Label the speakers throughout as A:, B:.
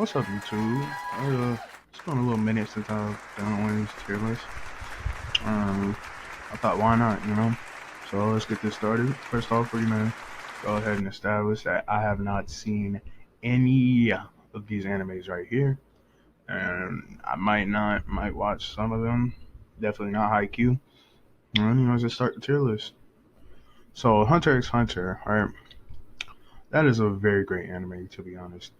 A: What's up, YouTube? It's been a little minute since I've done one of these tier lists. Um, I thought, why not, you know? So let's get this started. First off, we're gonna go ahead and establish that I have not seen any of these animes right here, and I might watch some of them. Definitely not Haikyuu. And just start the tier list. So Hunter x Hunter, right? That is a very great anime, to be honest.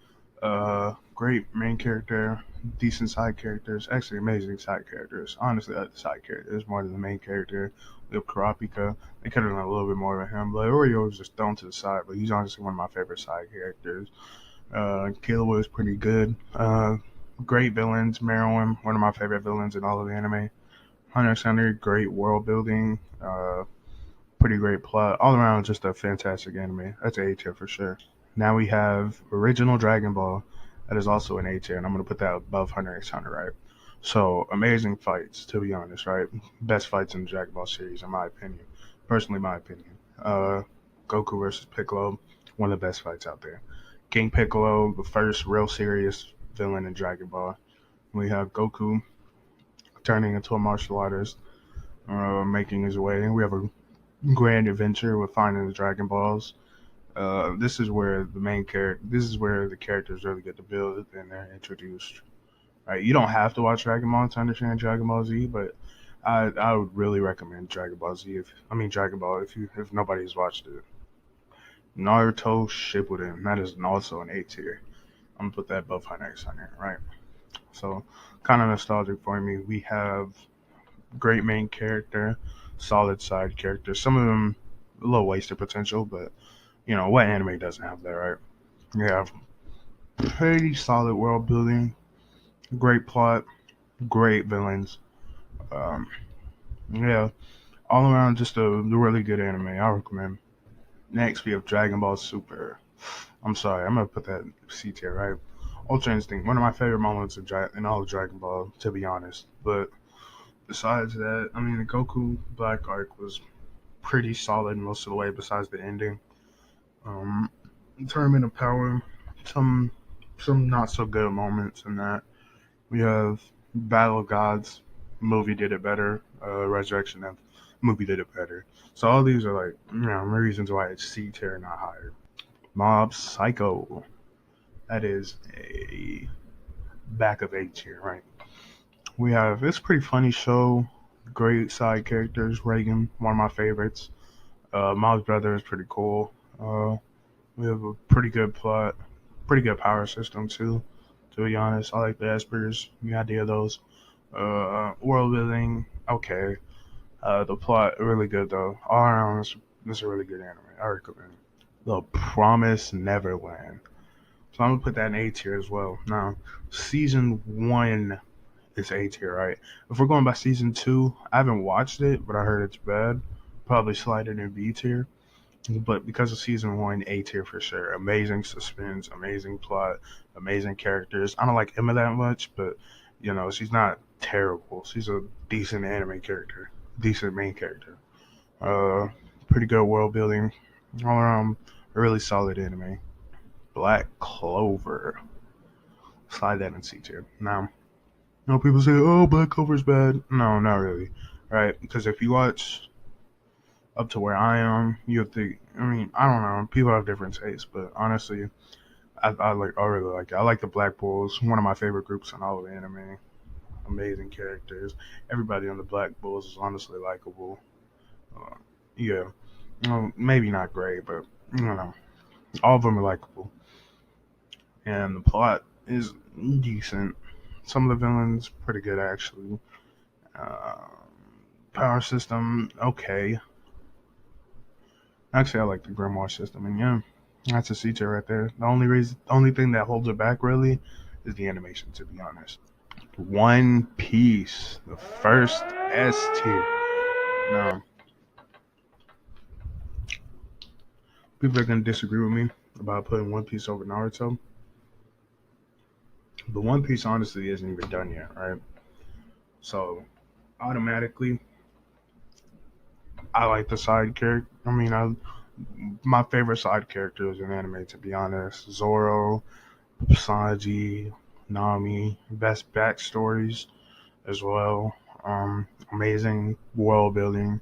A: Great main character, decent side characters, actually amazing side characters. Honestly, the side characters more than the main character. With Kurapika, they could have done a little bit more with him, but Oreo was just thrown to the side. But he's honestly one of my favorite side characters. Killua was pretty good. Great villains. Meruem, one of my favorite villains in all of the anime. Hunter x Hunter, great world building. Pretty great plot. All around, just a fantastic anime. That's an A tier for sure. Now we have original Dragon Ball. That is also an A tier, and I'm gonna put that above Hunter x Hunter, right? So amazing fights, to be honest, right? Best fights in the Dragon Ball series, in my opinion. Personally, my opinion. Goku versus Piccolo, one of the best fights out there. King Piccolo, the first real serious villain in Dragon Ball. We have Goku turning into a martial artist, making his way. We have a grand adventure with finding the Dragon Balls. This is where the main character. This is where the characters really get to build and they're introduced. Right, you don't have to watch Dragon Ball to understand Dragon Ball Z, but I would really recommend Dragon Ball Z. Dragon Ball if nobody's watched it. Naruto Shippuden. That is also an A tier. I'm gonna put that above Hunter x Hunter. Right. So kind of nostalgic for me. We have great main character, solid side characters. Some of them a little wasted potential, but what anime doesn't have that, right? You have pretty solid world building, great plot, great villains. Um, yeah, all around just a really good anime. I recommend. Next, we have Dragon Ball Super. I'm sorry, I'm gonna put that C tier, right? Ultra Instinct, one of my favorite moments in all of Dragon Ball, to be honest. But besides that, the Goku Black arc was pretty solid most of the way, besides the ending. Um, Tournament of Power, some some not so good moments in that. We have Battle of Gods, movie did it better. Resurrection of movie did it better. So all these are like reasons why it's C tier, not higher. Mob Psycho, that is a back of A tier, right? We have it's a pretty funny show. Great side characters. Reagan, one of my favorites. Mob's brother is pretty cool. We have a pretty good plot, pretty good power system too. To be honest, I like the Espers, the idea of those. World building, okay. The plot really good though. All around, this is a really good anime. I recommend. The Promise Neverland. So I'm gonna put that in A tier as well. Now, season one is A tier, right? If we're going by season two, I haven't watched it, but I heard it's bad. Probably slide it in B tier. But because of season one, A tier for sure. Amazing suspense, amazing plot, amazing characters. I don't like Emma that much, but she's not terrible. She's a decent anime character, decent main character. Uh, Pretty good world building. All around, a really solid anime. Black Clover. Slide that in C tier. Now, people say, "Oh, Black Clover's bad." No, not really. Right? Because if you watch up to where I am, you think. I don't know. People have different tastes, but honestly, I really like it. I like the Black Bulls, one of my favorite groups in all of anime. Amazing characters. Everybody on the Black Bulls is honestly likable. Uh, yeah, maybe not great, but all of them are likable, and the plot is decent. Some of the villains pretty good actually. Uh, Power system okay. Actually, I like the Grimoire system, and yeah, that's a C tier right there. The only thing that holds it back really is the animation, to be honest. One Piece, the first S tier. Now, people are gonna disagree with me about putting One Piece over Naruto, but One Piece honestly isn't even done yet, right? So automatically, I like the side character. My favorite side characters in anime, to be honest, Zoro, Sanji, Nami, best backstories as well. Amazing world building,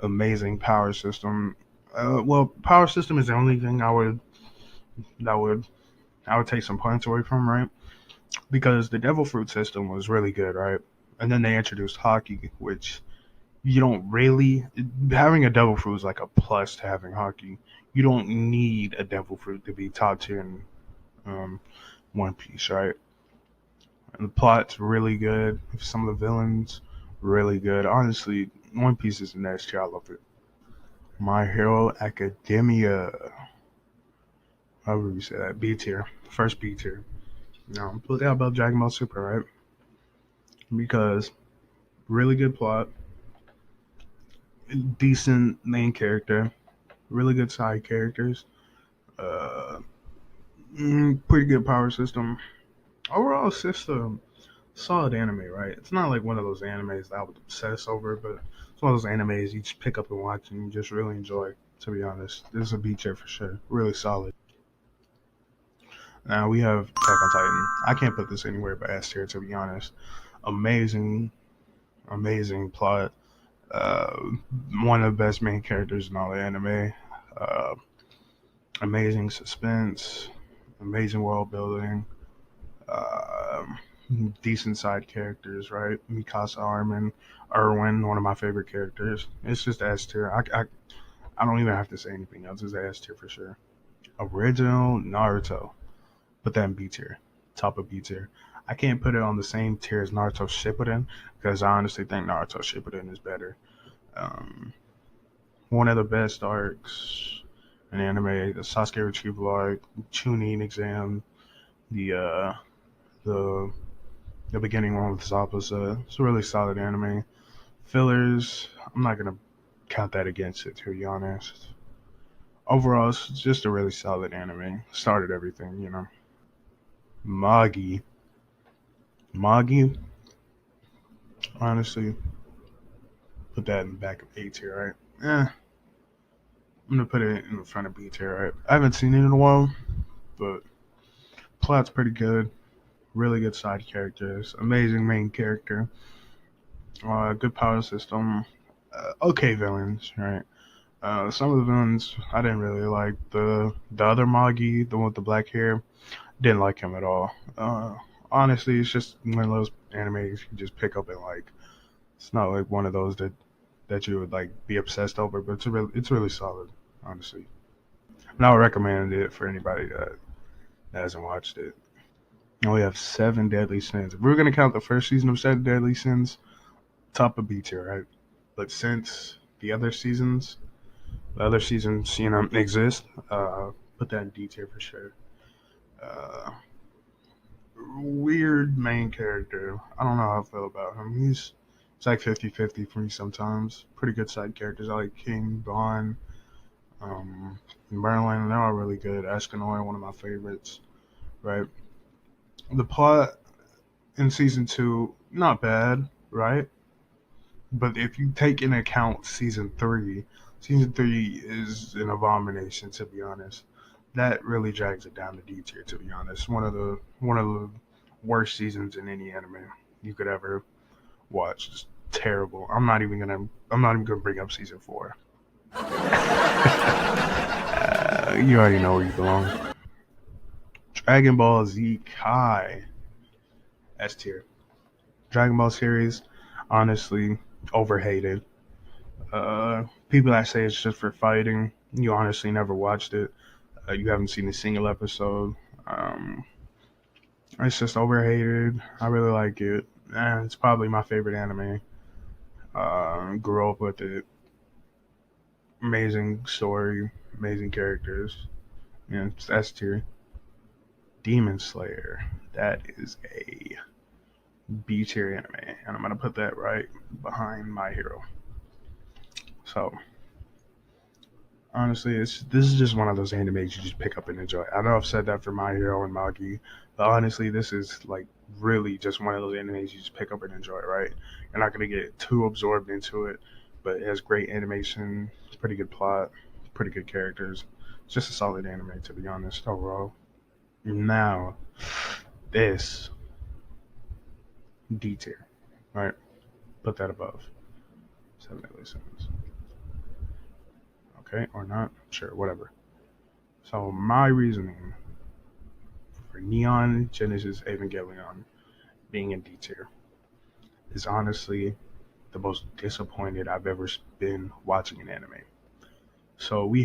A: amazing power system. Well, power system is the only thing that would I would take some points away from, right? Because the Devil Fruit system was really good, right? And then they introduced hockey, which you don't really having a Devil Fruit is like a plus to having hockey. You don't need a Devil Fruit to be top tier in um, One Piece, right? And the plot's really good. Some of the villains really good. Honestly, One Piece is the next tier. I love it. My Hero Academia. How would you say that? B tier. First B tier. No, put that above Dragon Ball Super, right? Because really good plot, decent main character, really good side characters, uh, pretty good power system. Overall system, solid anime, right? It's not like one of those animes that I would obsess over, but it's one of those animes you just pick up and watch and you just really enjoy. To be honest, this is a B tier for sure. Really solid. Now we have Attack on Titan. I can't put this anywhere but S tier. To be honest, amazing, amazing plot. Uh, One of the best main characters in all the anime. Uh, Amazing suspense, amazing world building, um, decent side characters, right? Mikasa Armin, Erwin, one of my favorite characters. It's just S tier. I don't even have to say anything else. It's S tier for sure. Original Naruto. Put that in B tier. Top of B tier. I can't put it on the same tier as Naruto Shippuden because I honestly think Naruto Shippuden is better. Um, One of the best arcs in anime, the Sasuke retrieval arc, Chunin exam, the uh, the the beginning one with Zappa. It's a really solid anime. Fillers, I'm not gonna count that against it, to be honest. Overall, it's just a really solid anime. Started everything, you know. Magi, Magi, honestly, put that in the back of A tier, right? I'm gonna put it in the front of B tier, right? I haven't seen it in a while, but plot's pretty good. Really good side characters, amazing main character, good power system, okay villains, right? Some of the villains I didn't really like. The other Magi, the one with the black hair, didn't like him at all. Honestly, it's just one of those animes you just pick up and like. It's not like one of those that you would like be obsessed over, but it's really solid, honestly. And I would recommend it for anybody that hasn't watched it. And we have Seven Deadly Sins. If we're gonna count the first season of Seven Deadly Sins, top of B tier, right? But since the other seasons, exist, put that in D tier for sure. Uh, Weird main character. I don't know how I feel about him. It's like 50-50 for me sometimes. Pretty good side characters. I like King, Bond, um, Merlin. They're all really good. Escanor, one of my favorites. Right. The plot in season two, not bad. Right. But if you take into account season three is an abomination to be honest. That really drags it down to D tier to be honest. One of the worst seasons in any anime you could ever watch. It's terrible. I'm not even gonna bring up season four. You already know where you belong. Dragon Ball Z Kai S tier. Dragon Ball series, honestly, overhated. People that say it's just for fighting, you honestly never watched it. You haven't seen a single episode. Um, it's just overhated. I really like it. And it's probably my favorite anime. Grew up with it. Amazing story, amazing characters. Yeah, it's S tier. Demon Slayer. That is a B tier anime, and I'm gonna put that right behind My Hero. So honestly, this is just one of those animes you just pick up and enjoy. I know I've said that for My Hero and Magi, but honestly, this is like really just one of those animes you just pick up and enjoy. Right? You're not gonna get too absorbed into it, but it has great animation, pretty good plot, pretty good characters. It's just a solid anime to be honest overall. Now, this D tier, right? Put that above 7 Deadly Sins. Okay, or not? Sure, whatever. So my reasoning for Neon Genesis Evangelion being in D tier is honestly the most disappointed I've ever been watching an anime. So we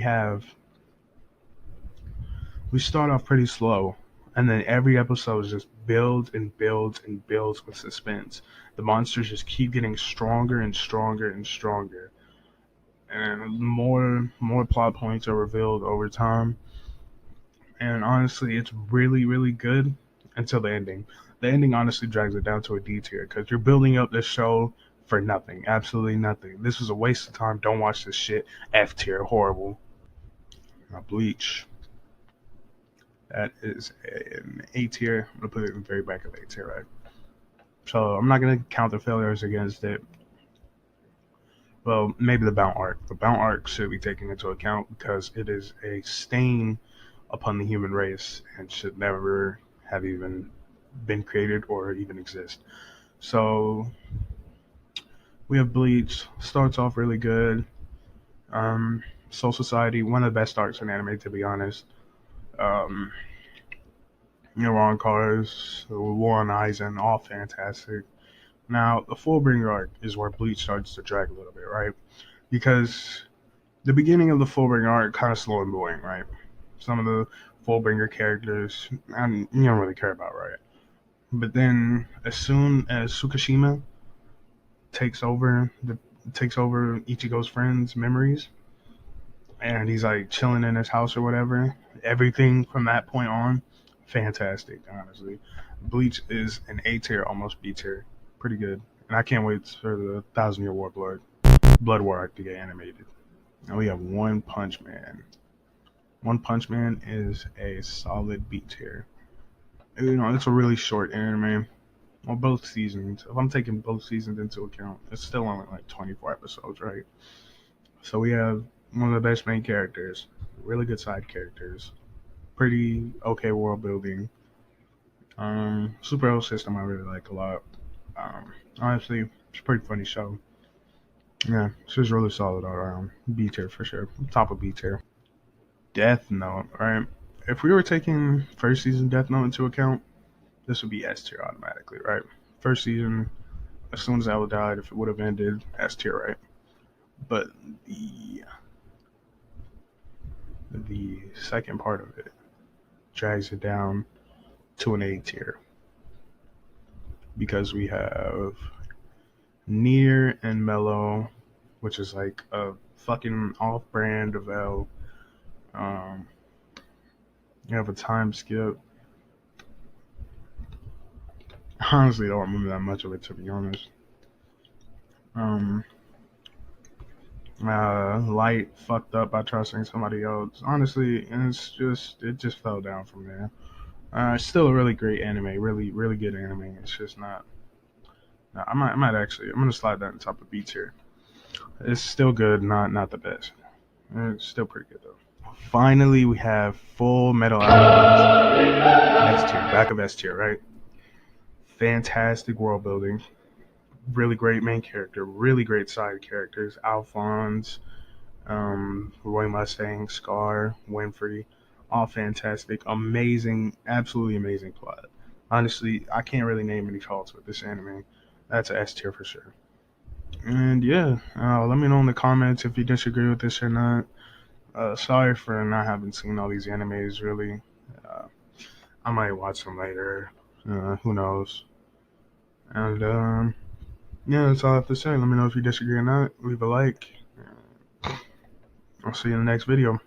A: start off pretty slow, and then every episode just builds and builds and builds with suspense. The monsters just keep getting stronger and stronger and stronger, and more plot points are revealed over time. And honestly, it's really good until the ending. The ending honestly drags it down to a D tier because you're building up this show for nothing, absolutely nothing. This was a waste of time. Don't watch this shit. F tier, horrible. Now, Bleach. That is an A tier. I'm gonna put it in the very back of A tier, right? So I'm not gonna count the failures against it. Well, maybe the Bount arc. The Bount arc should be taken into account because it is a stain upon the human race and should never have even been created or even exist. So we have Bleach. Starts off really good. Soul Society, one of the best arcs in anime, to be honest. Um, Neuron Cars, War on Aizen, all fantastic. Now, the Fullbringer arc is where Bleach starts to drag a little bit, right? Because the beginning of the Fullbringer arc kind of slow and boring, right? Some of the Fullbringer characters, and you don't really care about, right? But then, as soon as Tsukishima takes over Ichigo's friends' memories, and he's like chilling in his house or whatever, everything from that point on, fantastic. Honestly, Bleach is an A tier, almost B tier, pretty good, and I can't wait for the Thousand Year War Blood War arc to get animated. Now we have One Punch Man. One Punch Man is a solid B tier. You know, it's a really short anime. Well, both seasons. If I'm taking both seasons into account, it's still only like 24 episodes, right? So we have one of the best main characters, really good side characters, pretty okay world building. Superhero system I really like a lot. Honestly, it's a pretty funny show. Yeah, it's just really solid all around. B tier for sure. Top of B tier. Death Note, right? If we were taking first season Death Note into account, this would be S tier automatically, right? First season, as soon as Ella died, if it would have ended, S tier, right? But the second part of it drags it down to an A tier because we have Near and Mellow, which is like a fucking off-brand of L. Um, you have a time skip. Honestly, I don't remember that much of it, to be honest. Um, Light fucked up by trusting somebody else. Honestly, and it just fell down from there. It's still a really great anime, really good anime. It's just not. I might actually. I'm gonna slide that on top of B tier. It's still good, not the best. It's still pretty good though. Finally, we have Full Metal Alchemist. S tier, back of S tier, right? Fantastic world building, really great main character, really great side characters. Alphonse, Roy Mustang, Scar, Winfrey, all fantastic, amazing, absolutely amazing plot. Honestly, I can't really name any faults with this anime. That's a S tier for sure. And yeah, let me know in the comments if you disagree with this or not. Sorry for not having seen all these animes. Really, uh, I might watch them later. Who knows? And yeah, that's all I have to say. Let me know if you disagree or not. Leave a like. I'll see you in the next video.